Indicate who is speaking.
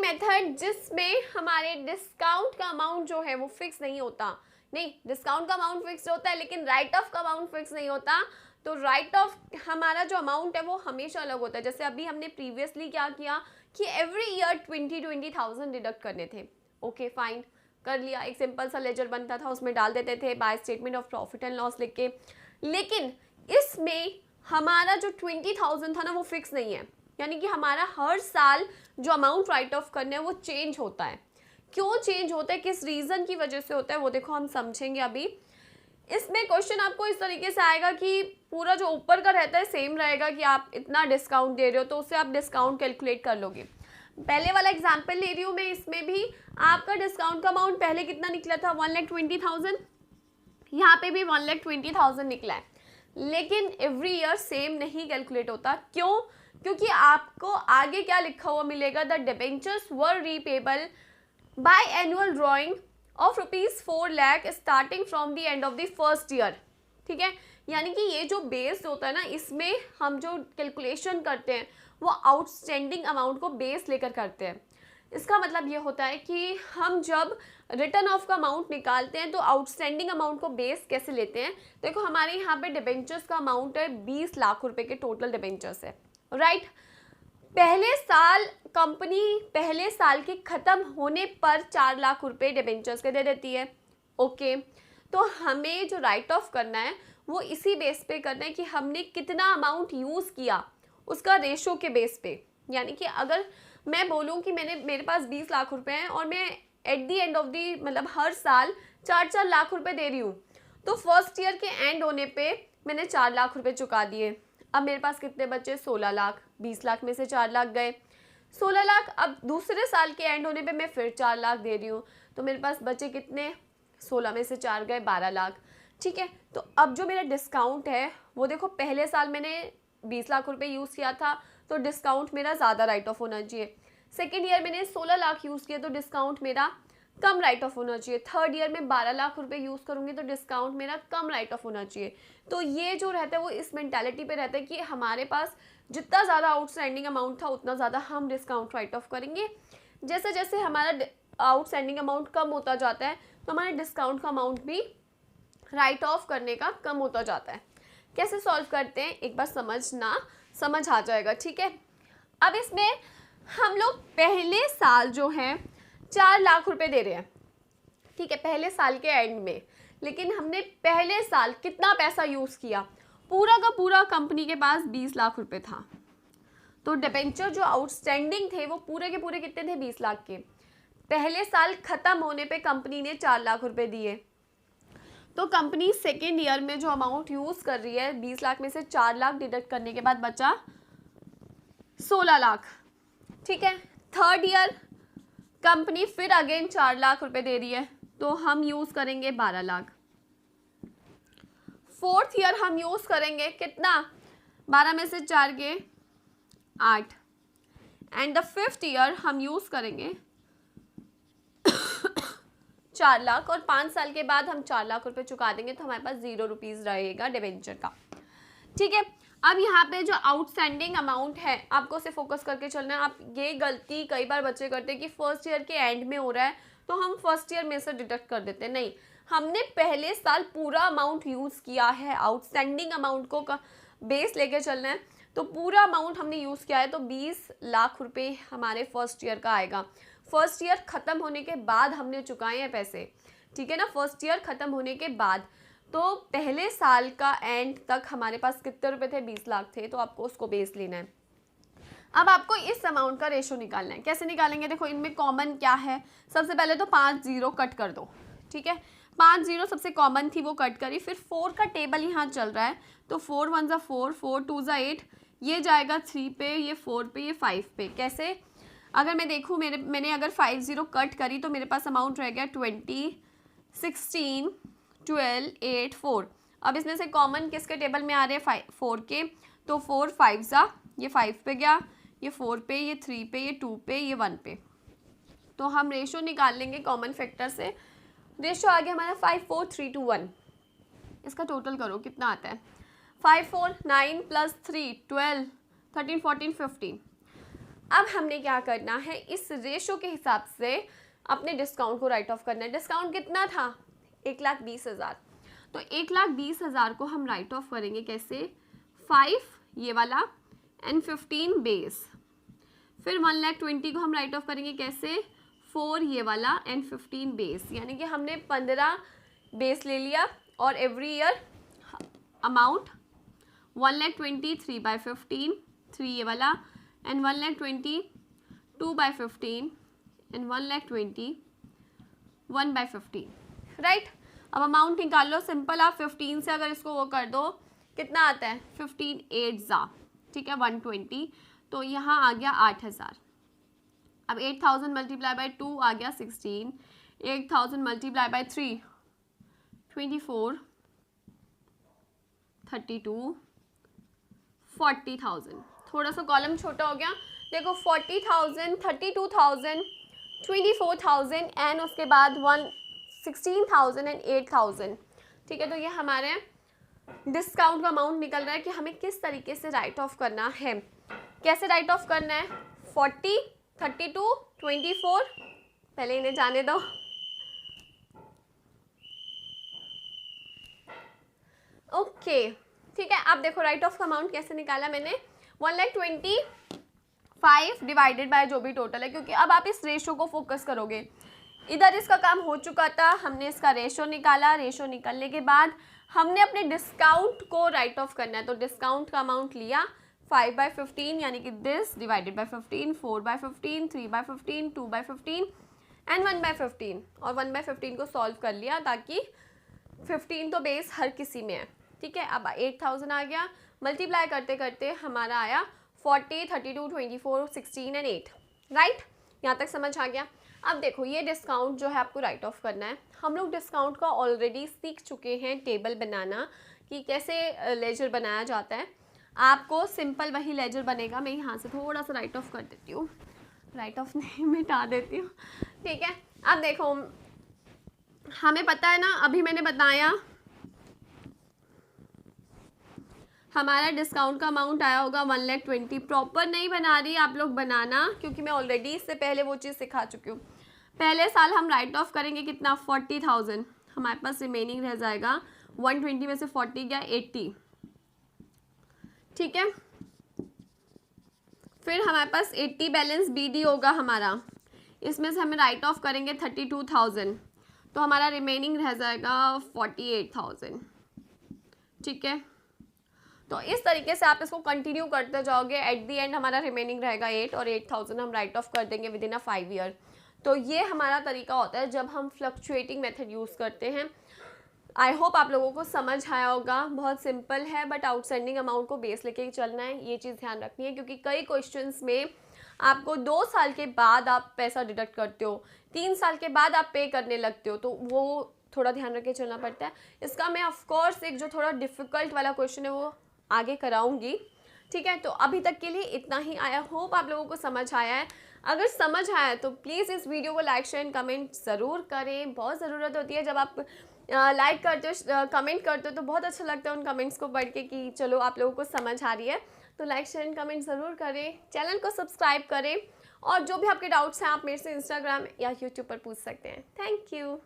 Speaker 1: Method जिसमें हमारे discount का अमाउंट जो है वो फिक्स नहीं होता, नहीं डिस्काउंट का अमाउंट फिक्स होता है लेकिन राइट ऑफ का अमाउंट फिक्स नहीं होता, तो राइट ऑफ हमारा जो अमाउंट है वो हमेशा अलग होता है। जैसे अभी हमने प्रीवियसली क्या किया कि एवरी ईयर 20,000 डिडक्ट करने थे, ओके फाइन कर लिया, एक सिंपल सा लेजर बनता था उसमें डाल देते थे by statement of profit and loss लिख के। लेकिन इसमें हमारा जो 20,000 था ना वो फिक्स नहीं है, यानी कि हमारा हर साल जो अमाउंट राइट ऑफ करना है वो चेंज होता है। क्यों चेंज होता है, किस रीज़न की वजह से होता है वो देखो हम समझेंगे अभी। इसमें क्वेश्चन आपको इस तरीके से आएगा कि पूरा जो ऊपर का रहता है सेम रहेगा कि आप इतना डिस्काउंट दे रहे हो तो उससे आप डिस्काउंट कैलकुलेट कर लोगे। पहले वाला एग्जांपल ले रही हूँ मैं, इसमें भी आपका डिस्काउंट का अमाउंट पहले कितना निकला था 1,20,000, यहाँ पे भी 1,20,000 निकला है, लेकिन एवरी ईयर सेम नहीं कैलकुलेट होता। क्यों? क्योंकि आपको आगे क्या लिखा हुआ मिलेगा, the debentures were repayable by annual drawing of ₹4 lakh starting from the end of the first year. ठीक है, यानी कि ये जो बेस होता है ना, इसमें हम जो कैलकुलेशन करते हैं वो आउटस्टैंडिंग अमाउंट को बेस लेकर करते हैं। इसका मतलब ये होता है कि हम जब रिटर्न ऑफ का अमाउंट निकालते हैं तो आउटस्टैंडिंग अमाउंट को बेस कैसे लेते हैं। देखो हमारे यहाँ पे डिबेंचर्स का अमाउंट है 20 लाख रुपए के टोटल डिबेंचर्स है, राइट। पहले साल कंपनी पहले साल के खत्म होने पर 4 लाख रुपए डिबेंचर्स के दे देती है, ओके। तो हमें जो राइट ऑफ करना है वो इसी बेस पे करना है कि हमने कितना अमाउंट यूज़ किया, उसका रेशो के बेस पे। यानी कि अगर मैं बोलूँ कि मेरे पास 20 लाख रुपए हैं और मैं at the end of the मतलब हर साल 4-4 लाख रुपए दे रही हूँ, तो फर्स्ट ईयर के एंड होने पे मैंने 4 लाख रुपए चुका दिए। अब मेरे पास कितने बचे, 16 लाख। 20 लाख में से 4 लाख गए, 16 लाख। अब दूसरे साल के एंड होने पे मैं फिर 4 लाख दे रही हूँ, तो मेरे पास बचे कितने, 16 में से 4 गए 12 लाख। ठीक है, तो अब जो मेरा डिस्काउंट है वो देखो, पहले साल मैंने 20 लाख रुपए यूज़ किया था तो डिस्काउंट मेरा ज़्यादा राइट ऑफ होना चाहिए। सेकेंड ईयर मैंने 16 लाख यूज़ किया तो डिस्काउंट मेरा कम राइट ऑफ होना चाहिए। थर्ड ईयर में 12 लाख रुपए यूज़ करूँगी तो डिस्काउंट मेरा कम राइट ऑफ होना चाहिए। तो ये जो रहता है वो इस मेंटालिटी पे रहता है कि हमारे पास जितना ज़्यादा आउटस्टैंडिंग अमाउंट था उतना ज़्यादा हम डिस्काउंट राइट ऑफ करेंगे। जैसे जैसे हमारा आउटस्टैंडिंग अमाउंट कम होता जाता है तो हमारे डिस्काउंट का अमाउंट भी राइट ऑफ करने का कम होता जाता है। कैसे सॉल्व करते हैं एक बार समझ आ जाएगा, ठीक है। अब इसमें हम लोग पहले साल जो है 4 लाख रुपए दे रहे हैं, ठीक है, पहले साल के एंड में। लेकिन हमने पहले साल कितना पैसा यूज़ किया, पूरा का पूरा कंपनी के पास 20 लाख रुपए था, तो डिबेंचर जो आउटस्टैंडिंग थे वो पूरे के पूरे कितने थे, 20 लाख के। पहले साल खत्म होने पे कंपनी ने 4 लाख रुपए दिए, तो कंपनी सेकेंड ईयर में जो अमाउंट यूज़ कर रही है 20 लाख में से 4 लाख डिडक्ट करने के बाद बचा 16 लाख, ठीक है। थर्ड ईयर कंपनी फिर अगेन 4 लाख रुपए दे रही है तो हम यूज़ करेंगे 12 लाख। फोर्थ ईयर हम यूज़ करेंगे कितना, 12 में से 4 के 8। एंड द फिफ्थ ईयर हम यूज़ करेंगे 4 लाख, और 5 साल के बाद हम 4 लाख रुपए चुका देंगे तो हमारे पास 0 रुपीज़ रहेगा डिबेंचर का, ठीक है। अब यहाँ पे जो आउटस्टैंडिंग अमाउंट है आपको उसे फोकस करके चलना है। आप ये गलती कई बार बच्चे करते हैं कि फर्स्ट ईयर के एंड में हो रहा है तो हम फर्स्ट ईयर में से डिडक्ट कर देते हैं। नहीं, हमने पहले साल पूरा अमाउंट यूज़ किया है, आउटस्टैंडिंग अमाउंट को बेस लेके चलना है। तो पूरा अमाउंट हमने यूज़ किया है तो 20 लाख रुपए हमारे फर्स्ट ईयर का आएगा। फर्स्ट ईयर ख़त्म होने के बाद हमने चुकाए हैं पैसे, ठीक है ना, फर्स्ट ईयर ख़त्म होने के बाद। तो पहले साल का एंड तक हमारे पास कितने रुपए थे, 20 लाख थे, तो आपको उसको बेस लेना है। अब आपको इस अमाउंट का रेशो निकालना है। कैसे निकालेंगे, देखो इनमें कॉमन क्या है, सबसे पहले तो 5 जीरो कट कर दो, ठीक है। 5 जीरो सबसे कॉमन थी वो कट करी, फिर 4 का टेबल यहाँ चल रहा है तो 4 1 ज़ा 4, 4 2 ज़ा 8, ये जाएगा 3 पे, ये 4 पे, ये 5 पे। कैसे, अगर मैं देखूँ मैंने अगर 5 जीरो कट करी तो मेरे पास अमाउंट रह गया 20, 16, 12, 8, 4। अब इसमें से कॉमन किसके टेबल में आ रहे हैं, 4 के, तो 4 5 ज़ा, ये 5 पे गया, ये 4 पे, ये 3 पे, ये 2 पे, ये 1 पे। तो हम रेशो निकाल लेंगे कॉमन फैक्टर से। रेशो आ गया हमारा 5 4 3 2 1। इसका टोटल करो कितना आता है, 5 4 9 + 3 12 13 14 15। अब हमने क्या करना है, इस रेशो के हिसाब से अपने डिस्काउंट को राइट ऑफ करना है। डिस्काउंट कितना था, 1,20,000, तो 1,20,000 को हम राइट ऑफ करेंगे कैसे, 5 ये वाला एंड 15 बेस, फिर 1,20,000 को हम राइट ऑफ करेंगे कैसे, 4 ये वाला एंड 15 बेस, यानी कि हमने 15 बेस ले लिया और एवरी ईयर अमाउंट 1,20,000 3/15, 3 ये वाला एंड 1,20,000 2/15 एंड 1,20,000 1/15, राइट। अब अमाउंट निकाल लो, सिंपल, आप 15 से अगर इसको वो कर दो कितना आता है, 15 8 ठीक है 120, तो यहाँ आ गया 8,000। अब 8,000 मल्टीप्लाई बाई 2 आ गया 16, 8,000 मल्टीप्लाई बाई 3 24 32 40,000, थोड़ा सा कॉलम छोटा हो गया, देखो 40,000 32,000 24,000 एंड उसके बाद 16,000 एंड 8,000, ठीक है। तो ये हमारे डिस्काउंट का अमाउंट निकल रहा है कि हमें किस तरीके से राइट ऑफ करना है। कैसे राइट ऑफ करना है, 40 32 24, पहले इन्हें जाने दो, ओके ठीक है। अब देखो राइट ऑफ का अमाउंट कैसे निकाला मैंने, 1,25,000 डिवाइडेड बाय जो भी टोटल है, क्योंकि अब आप इस रेशो को फोकस करोगे। इधर इसका काम हो चुका था, हमने इसका रेशो निकाला, रेशो निकलने के बाद हमने अपने डिस्काउंट को राइट ऑफ करना है, तो डिस्काउंट का अमाउंट लिया 5/15 यानी कि दिस डिवाइडेड बाय 15, 4/15 3/15 2/15 एंड 1/15, और 1/15 को सॉल्व कर लिया ताकि 15 तो बेस हर किसी में है, ठीक है। अब 8,000 आ गया, मल्टीप्लाई करते करते हमारा आया 40 32 24 16 एंड 8, राइट। यहाँ तक समझ आ गया। अब देखो ये डिस्काउंट जो है आपको राइट ऑफ करना है। हम लोग डिस्काउंट का ऑलरेडी सीख चुके हैं टेबल बनाना, कि कैसे लेजर बनाया जाता है। आपको सिंपल वही लेजर बनेगा। मैं यहाँ से थोड़ा सा राइट ऑफ कर देती हूँ, राइट ऑफ नहीं मिटा देती हूँ, ठीक है। अब देखो हमें पता है ना, अभी मैंने बताया हमारा डिस्काउंट का अमाउंट आया होगा 1,20,000। प्रॉपर नहीं बना रही, आप लोग बनाना, क्योंकि मैं ऑलरेडी इससे पहले वो चीज़ सिखा चुकी हूँ। पहले साल हम राइट ऑफ करेंगे कितना, 40,000, हमारे पास रिमेनिंग रह जाएगा 120 में से 40 गया 80, ठीक है। फिर हमारे पास 80 बैलेंस BD होगा हमारा, इसमें से हमें राइट ऑफ करेंगे 32,000, तो हमारा रिमेनिंग रह जाएगा 48,000, ठीक है। तो इस तरीके से आप इसको कंटिन्यू करते जाओगे, एट दी एंड हमारा रिमेनिंग रहेगा 8 और 8,000 हम राइट ऑफ कर देंगे विद इन अ 5 ईयर। तो ये हमारा तरीका होता है जब हम फ्लक्चुएटिंग मेथड यूज़ करते हैं। आई होप आप लोगों को समझ आया होगा। बहुत सिंपल है, बट आउटस्टैंडिंग अमाउंट को बेस लेके चलना है, ये चीज़ ध्यान रखनी है, क्योंकि कई क्वेश्चंस में आपको 2 साल के बाद आप पैसा डिडक्ट करते हो, 3 साल के बाद आप पे करने लगते हो, तो वो थोड़ा ध्यान रख के चलना पड़ता है। इसका मैं ऑफकोर्स एक जो थोड़ा डिफ़िकल्ट वाला क्वेश्चन है वो आगे कराऊंगी, ठीक है। तो अभी तक के लिए इतना ही। आई होप आप लोगों को समझ आया है। अगर समझ आया तो प्लीज़ इस वीडियो को लाइक शेयर एंड कमेंट ज़रूर करें। बहुत ज़रूरत होती है, जब आप लाइक करते हो कमेंट करते हो तो बहुत अच्छा लगता है उन कमेंट्स को पढ़ के कि चलो आप लोगों को समझ आ रही है। तो लाइक शेयर एंड कमेंट ज़रूर करें, चैनल को सब्सक्राइब करें, और जो भी आपके डाउट्स हैं आप मेरे से इंस्टाग्राम या यूट्यूब पर पूछ सकते हैं। Thank you.